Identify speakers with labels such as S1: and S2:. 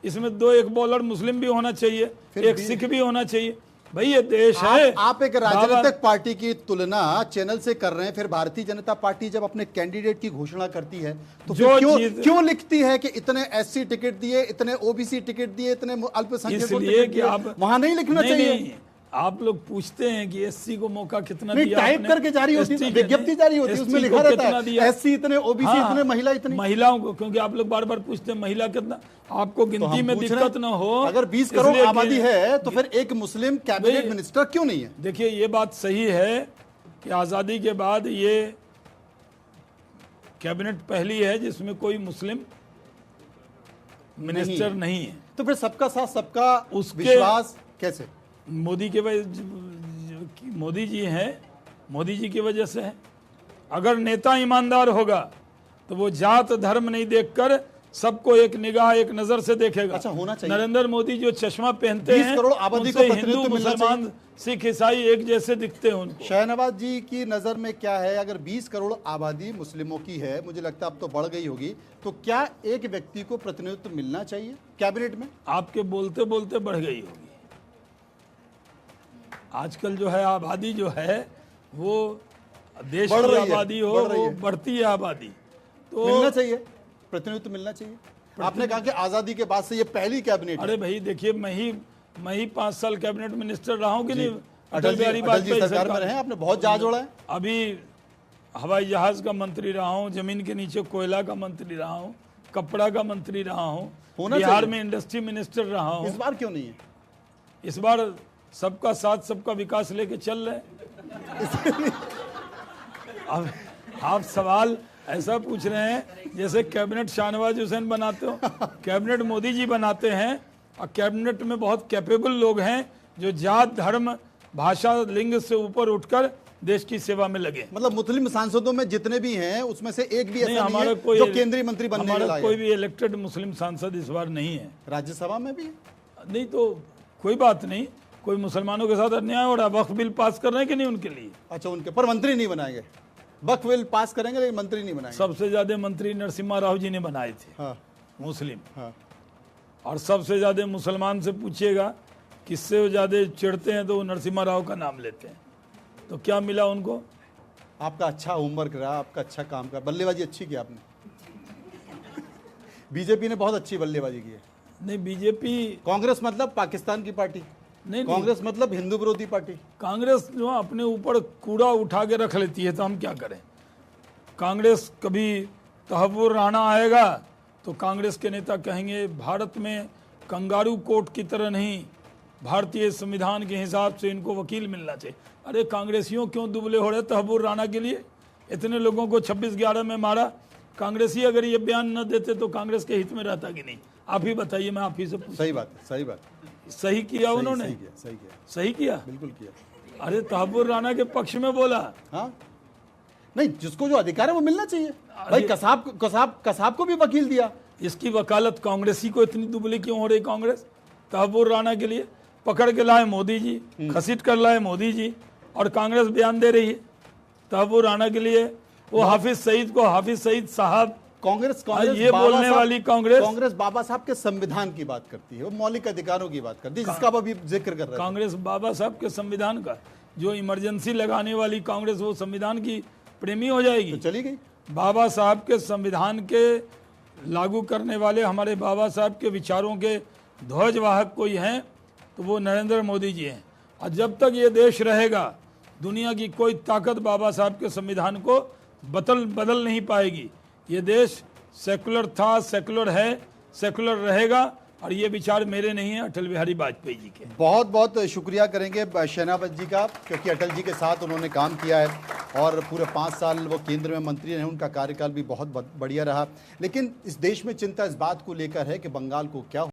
S1: इसमें दो, एक बॉलर मुस्लिम भी होना चाहिए, एक सिख भी होना चाहिए। भाई ये देश है।
S2: आप एक राजनीतिक पार्टी की तुलना चैनल से कर रहे हैं, फिर भारतीय जनता पार्टी जब अपने कैंडिडेट की घोषणा करती है तो फिर क्यों लिखती है कि इतने एससी टिकट दिए, इतने ओबीसी टिकट दिए, इतने अल्पसंख्यकों
S1: इसलिए कि आप
S2: वहां नहीं लिखना चाहिए।
S1: नहीं, आप लोग पूछते हैं कि एससी को मौका कितना दिया,
S2: टाइप करके जारी होती है, विज्ञप्ति जारी होती है, उसमें लिखा रहता है एससी इतने, ओबीसी इतने, महिला इतनी।
S1: महिलाओं को, क्योंकि आप लोग बार बार पूछते हैं महिला कितना, आपको गिनती में दिक्कत ना हो।
S2: अगर 20 करोड़ आबादी है तो फिर एक मुस्लिम कैबिनेट मिनिस्टर क्यों नहीं है?
S1: देखिए ये बात सही है कि आजादी के बाद ये कैबिनेट पहली है जिसमें कोई मुस्लिम मिनिस्टर नहीं है।
S2: तो फिर सबका साथ सबका विश्वास कैसे?
S1: मोदी के मोदी जी हैं, मोदी जी की वजह से है। अगर नेता ईमानदार होगा तो वो जात धर्म नहीं देखकर सबको एक निगाह, एक नजर से देखेगा।
S2: अच्छा, होना चाहिए।
S1: नरेंद्र मोदी जो चश्मा पहनते हैं,
S2: 20 करोड़ आबादी को
S1: हिंदू मुसलमान सिख ईसाई एक जैसे दिखते हैं उनको।
S2: शहनवाज जी की नजर में क्या है, अगर 20 करोड़ आबादी मुस्लिमों की है, मुझे लगता है अब तो बढ़ गई होगी, तो क्या एक व्यक्ति को प्रतिनिधित्व मिलना चाहिए कैबिनेट में?
S1: आपके बोलते बोलते बढ़ गई होगी। आजकल जो है आबादी जो है वो देश की आबादी हो, वो बढ़ती है आबादी, तो
S2: मिलना चाहिए, प्रतिनिधित्व मिलना चाहिए। आपने कहा कि आजादी के बाद से ये पहली कैबिनेट।
S1: अरे भाई देखिए, मैं ही 5 साल कैबिनेट मिनिस्टर रहा हूँ कि नहीं।
S2: अटल बिहारी वाजपेयी सरकार में रहे, आपने बहुत जहाज जोड़ा है।
S1: अभी हवाई जहाज का मंत्री रहा हूँ, जमीन के नीचे कोयला का मंत्री रहा हूँ, कपड़ा का मंत्री रहा हूँ, बिहार में इंडस्ट्री मिनिस्टर रहा हूँ।
S2: इस बार क्यों नहीं है?
S1: इस बार सबका साथ सबका विकास लेके चल रहे। अब आप सवाल ऐसा पूछ रहे हैं जैसे कैबिनेट शाहनवाज हुसैन बनाते हो। कैबिनेट मोदी जी बनाते हैं, और कैबिनेट में बहुत कैपेबल लोग हैं जो जात धर्म भाषा लिंग से ऊपर उठकर देश की सेवा में लगे।
S2: मतलब मुस्लिम सांसदों में जितने भी हैं उसमें से एक भी ऐसा नहीं है जो केंद्रीय मंत्री बनने वाला है।
S1: कोई भी इलेक्टेड मुस्लिम सांसद इस बार नहीं है।
S2: राज्यसभा में भी
S1: नहीं, तो कोई बात नहीं। कोई मुसलमानों के साथ अन्याय हो रहा है, वक्फ बिल पास कर रहे हैं कि नहीं उनके लिए?
S2: अच्छा, उनके पर मंत्री नहीं बनाएंगे, वक्फ बिल पास करेंगे लेकिन मंत्री नहीं बनाएंगे।
S1: सबसे ज्यादा मंत्री नरसिम्हा राव जी ने बनाए थे।
S2: हाँ।
S1: मुस्लिम।
S2: हाँ।
S1: और सबसे ज्यादा मुसलमान से पूछिएगा किससे वो ज्यादा चिढ़ते हैं तो वो नरसिम्हा राव का नाम लेते हैं। तो क्या मिला उनको?
S2: आपका अच्छा होमवर्क रहा, आपका अच्छा काम का, बल्लेबाजी अच्छी की आपने। बीजेपी ने बहुत अच्छी बल्लेबाजी की है।
S1: नहीं, बीजेपी,
S2: कांग्रेस मतलब पाकिस्तान की पार्टी
S1: नहीं,
S2: कांग्रेस मतलब हिंदू विरोधी पार्टी।
S1: कांग्रेस जो अपने ऊपर कूड़ा उठा के रख लेती है तो हम क्या करें। कांग्रेस कभी तहव्वुर राणा आएगा तो कांग्रेस के नेता कहेंगे भारत में कंगारू कोर्ट की तरह नहीं, भारतीय संविधान के हिसाब से इनको वकील मिलना चाहिए। अरे कांग्रेसियों क्यों दुबले हो रहे तहव्वुर राणा के लिए? इतने लोगों को 26/11 में मारा। कांग्रेसी अगर ये बयान न देते तो कांग्रेस के हित में रहता कि नहीं? आप ही बताइए, मैं आप ही से पूछूं।
S2: सही बात, सही बात।
S1: सही किया उन्होंने, सही किया,
S2: बिल्कुल किया।
S1: अरे तहव्वुर राणा के पक्ष में बोला।
S2: हाँ, नहीं, जिसको जो अधिकार है वो मिलना चाहिए भाई। कसाब को भी वकील दिया।
S1: इसकी वकालत कांग्रेसी को इतनी दुबली क्यों हो रही कांग्रेस? तहव्वुर राणा के लिए पकड़ के लाए मोदी जी, घसीट कर लाए मोदी जी, और कांग्रेस बयान दे रही है तहव्वुर राणा के लिए। वो हाफिज सईद साहब,
S2: कांग्रेस
S1: ये बोलने वाली
S2: कांग्रेस बाबा साहब के संविधान की बात करती है, वो मौलिक अधिकारों की बात करती है, जिसका अभी जिक्र कर रहे हैं।
S1: कांग्रेस बाबा साहब के संविधान का जो इमरजेंसी लगाने वाली कांग्रेस, वो संविधान की प्रेमी हो जाएगी?
S2: तो चली गई।
S1: बाबा साहब के संविधान के लागू करने वाले, हमारे बाबा साहब के विचारों के ध्वजवाहक कोई हैं तो वो नरेंद्र मोदी जी हैं। और जब तक ये देश रहेगा दुनिया की कोई ताकत बाबा साहब के संविधान को बदल नहीं पाएगी। ये देश सेकुलर था, सेकुलर है, सेकुलर रहेगा, और ये विचार मेरे नहीं है, अटल बिहारी वाजपेयी जी के।
S2: बहुत बहुत शुक्रिया करेंगे शहनावत जी का, क्योंकि अटल जी के साथ उन्होंने काम किया है और पूरे 5 साल वो केंद्र में मंत्री रहे, उनका कार्यकाल भी बहुत बढ़िया रहा। लेकिन इस देश में चिंता इस बात को लेकर है कि बंगाल को क्या